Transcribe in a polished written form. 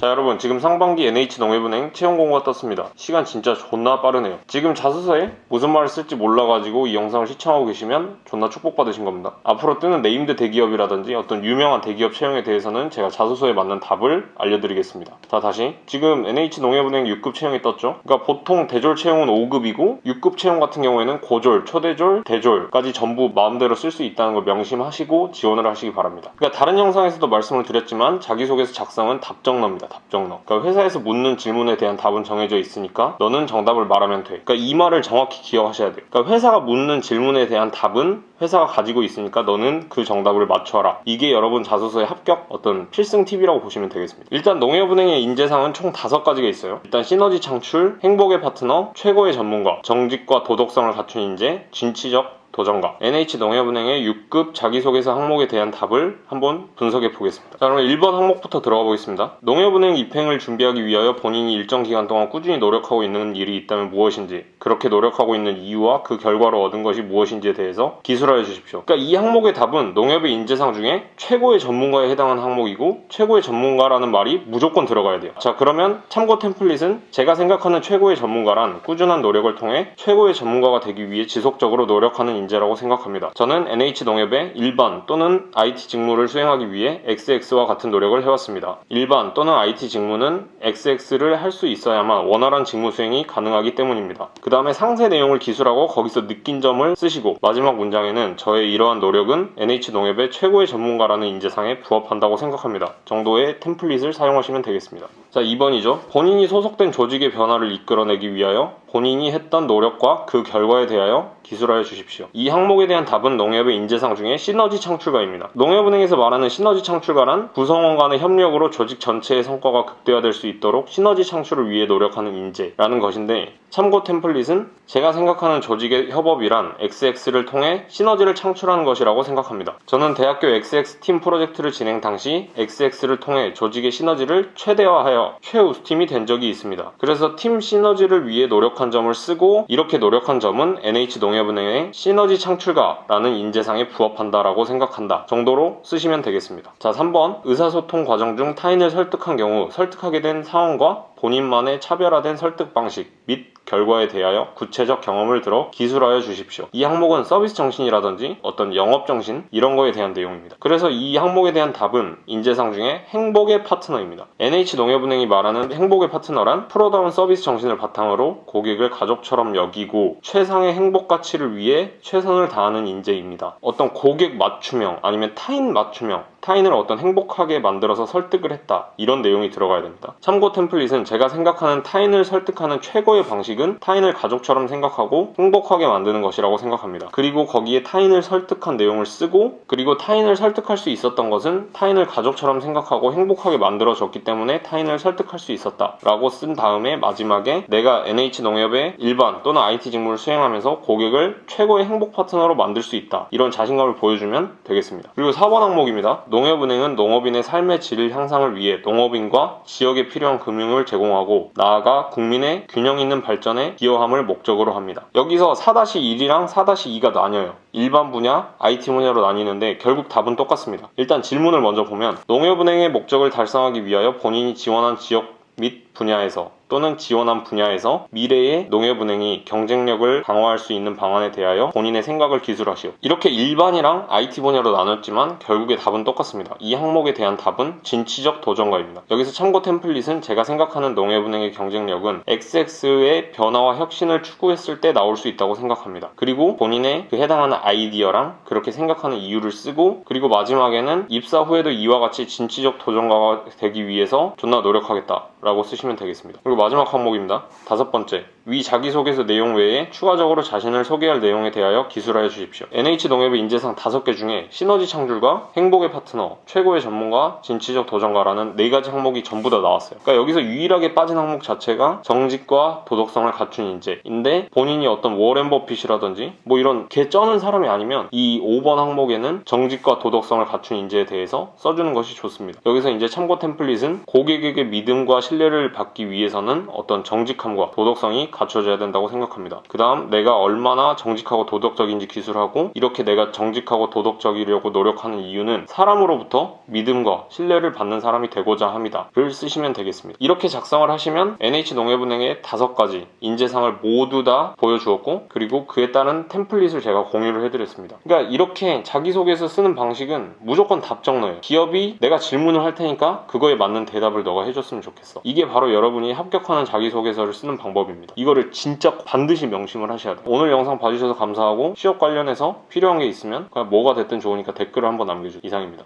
자, 여러분, 지금 상반기 NH농협은행 채용 공고가 떴습니다. 시간 진짜 존나 빠르네요. 지금 자소서에 무슨 말을 쓸지 몰라가지고 이 영상을 시청하고 계시면 존나 축복받으신 겁니다. 앞으로 뜨는 네임드 대기업이라든지 어떤 유명한 대기업 채용에 대해서는 제가 자소서에 맞는 답을 알려드리겠습니다. 자, 다시 지금 NH농협은행 6급 채용이 떴죠. 그러니까 보통 대졸 채용은 5급이고 6급 채용 같은 경우에는 고졸, 초대졸, 대졸까지 전부 마음대로 쓸 수 있다는 걸 명심하시고 지원을 하시기 바랍니다. 그러니까 다른 영상에서도 말씀을 드렸지만 자기소개서 작성은 답정너입니다. 답정너. 그러니까 회사에서 묻는 질문에 대한 답은 정해져 있으니까 너는 정답을 말하면 돼. 그러니까 이 말을 정확히 기억하셔야 돼요. 그러니까 회사가 묻는 질문에 대한 답은 회사가 가지고 있으니까 너는 그 정답을 맞춰라. 이게 여러분 자소서의 합격 어떤 필승 팁이라고 보시면 되겠습니다. 일단 농협은행의 인재상은 총 5가지가 있어요. 일단 시너지 창출, 행복의 파트너, 최고의 전문가, 정직과 도덕성을 갖춘 인재, 진취적 도전가. NH농협은행의 6급 자기소개서 항목에 대한 답을 한번 분석해 보겠습니다. 자, 그럼 1번 항목부터 들어가 보겠습니다. 농협은행 입행을 준비하기 위하여 본인이 일정 기간 동안 꾸준히 노력하고 있는 일이 있다면 무엇인지, 그렇게 노력하고 있는 이유와 그 결과로 얻은 것이 무엇인지에 대해서 기술하여 주십시오. 그러니까 이 항목의 답은 농협의 인재상 중에 최고의 전문가에 해당하는 항목이고 최고의 전문가라는 말이 무조건 들어가야 돼요. 자, 그러면 참고 템플릿은 제가 생각하는 최고의 전문가란 꾸준한 노력을 통해 최고의 전문가가 되기 위해 지속적으로 노력하는 인재라고 생각합니다. 저는 NH농협의 일반 또는 IT 직무를 수행하기 위해 XX와 같은 노력을 해왔습니다. 일반 또는 IT 직무는 XX를 할 수 있어야만 원활한 직무 수행이 가능하기 때문입니다. 그 다음에 상세 내용을 기술하고 거기서 느낀 점을 쓰시고 마지막 문장에는 저의 이러한 노력은 NH농협의 최고의 전문가라는 인재상에 부합한다고 생각합니다. 정도의 템플릿을 사용하시면 되겠습니다. 자, 2번이죠. 본인이 소속된 조직의 변화를 이끌어내기 위하여 본인이 했던 노력과 그 결과에 대하여 기술하여 주십시오. 이 항목에 대한 답은 농협의 인재상 중에 시너지 창출가입니다. 농협은행에서 말하는 시너지 창출가란 구성원 간의 협력으로 조직 전체의 성과가 극대화될 수 있도록 시너지 창출을 위해 노력하는 인재라는 것인데, 참고 템플릿은 제가 생각하는 조직의 협업이란 XX를 통해 시너지를 창출하는 것이라고 생각합니다. 저는 대학교 XX 팀 프로젝트를 진행 당시 XX를 통해 조직의 시너지를 최대화하여 최우수팀이 된 적이 있습니다. 그래서 팀 시너지를 위해 노력한 점을 쓰고 이렇게 노력한 점은 NH농협은행의 시너지 창출가라는 인재상에 부합한다라고 생각한다 정도로 쓰시면 되겠습니다. 자, 3번 의사소통 과정 중 타인을 설득한 경우 설득하게 된 상황과 본인만의 차별화된 설득 방식 및 결과에 대하여 구체적 경험을 들어 기술하여 주십시오. 이 항목은 서비스 정신이라든지 어떤 영업 정신 이런 거에 대한 내용입니다. 그래서 이 항목에 대한 답은 인재상 중에 행복의 파트너입니다. NH농협은행이 말하는 행복의 파트너란 프로다운 서비스 정신을 바탕으로 고객을 가족처럼 여기고 최상의 행복 가치를 위해 최선을 다하는 인재입니다. 어떤 고객 맞춤형 아니면 타인 맞춤형, 타인을 어떤 행복하게 만들어서 설득을 했다, 이런 내용이 들어가야 됩니다. 참고 템플릿은 제가 생각하는 타인을 설득하는 최고의 방식은 타인을 가족처럼 생각하고 행복하게 만드는 것이라고 생각합니다. 그리고 거기에 타인을 설득한 내용을 쓰고, 그리고 타인을 설득할 수 있었던 것은 타인을 가족처럼 생각하고 행복하게 만들어줬기 때문에 타인을 설득할 수 있었다 라고 쓴 다음에 마지막에 내가 NH농협의 일반 또는 IT 직무를 수행하면서 고객을 최고의 행복 파트너로 만들 수 있다, 이런 자신감을 보여주면 되겠습니다. 그리고 4번 항목입니다. 농협은행은 농업인의 삶의 질 향상을 위해 농업인과 지역에 필요한 금융을 제공하고 나아가 국민의 균형 있는 발전에 기여함을 목적으로 합니다. 여기서 4-1이랑 4-2가 나뉘어요. 일반 분야, IT 분야로 나뉘는데 결국 답은 똑같습니다. 일단 질문을 먼저 보면 농협은행의 목적을 달성하기 위하여 본인이 지원한 지역 및 분야에서 또는 지원한 분야에서 미래의 농협은행이 경쟁력을 강화할 수 있는 방안에 대하여 본인의 생각을 기술하시오. 이렇게 일반이랑 IT 분야로 나눴지만 결국에 답은 똑같습니다. 이 항목에 대한 답은 진취적 도전가입니다. 여기서 참고 템플릿은 제가 생각하는 농협은행의 경쟁력은 XX의 변화와 혁신을 추구했을 때 나올 수 있다고 생각합니다. 그리고 본인의 그 해당하는 아이디어랑 그렇게 생각하는 이유를 쓰고, 그리고 마지막에는 입사 후에도 이와 같이 진취적 도전가가 되기 위해서 존나 노력하겠다 라고 쓰시면 되겠습니다. 그리고 마지막 항목입니다. 5번째, 위 자기소개서 내용 외에 추가적으로 자신을 소개할 내용에 대하여 기술하여 주십시오. NH농협의 인재상 5개 중에 시너지 창출가, 행복의 파트너, 최고의 전문가, 진취적 도전가라는 4가지 항목이 전부 다 나왔어요. 그러니까 여기서 유일하게 빠진 항목 자체가 정직과 도덕성을 갖춘 인재인데, 본인이 어떤 워렌 버핏이라든지 뭐 이런 개 쩌는 사람이 아니면 이 5번 항목에는 정직과 도덕성을 갖춘 인재에 대해서 써주는 것이 좋습니다. 여기서 이제 참고 템플릿은 고객에게 믿음과 신뢰를 받기 위해서는 어떤 정직함과 도덕성이 갖춰져야 된다고 생각합니다. 그 다음 내가 얼마나 정직하고 도덕적인지 기술하고 이렇게 내가 정직하고 도덕적이려고 노력하는 이유는 사람으로부터 믿음과 신뢰를 받는 사람이 되고자 합니다.를 쓰시면 되겠습니다. 이렇게 작성을 하시면 NH농협은행의 5가지 인재상을 모두 다 보여주었고 그리고 그에 따른 템플릿을 제가 공유를 해드렸습니다. 그러니까 이렇게 자기소개서 쓰는 방식은 무조건 답정너예요. 기업이 내가 질문을 할 테니까 그거에 맞는 대답을 너가 해줬으면 좋겠어. 이게 바로 여러분이 합격하는 자기소개서를 쓰는 방법입니다. 이거를 진짜 반드시 명심을 하셔야 돼요. 오늘 영상 봐주셔서 감사하고 취업 관련해서 필요한 게 있으면 그냥 뭐가 됐든 좋으니까 댓글을 한번 남겨주세요. 이상입니다.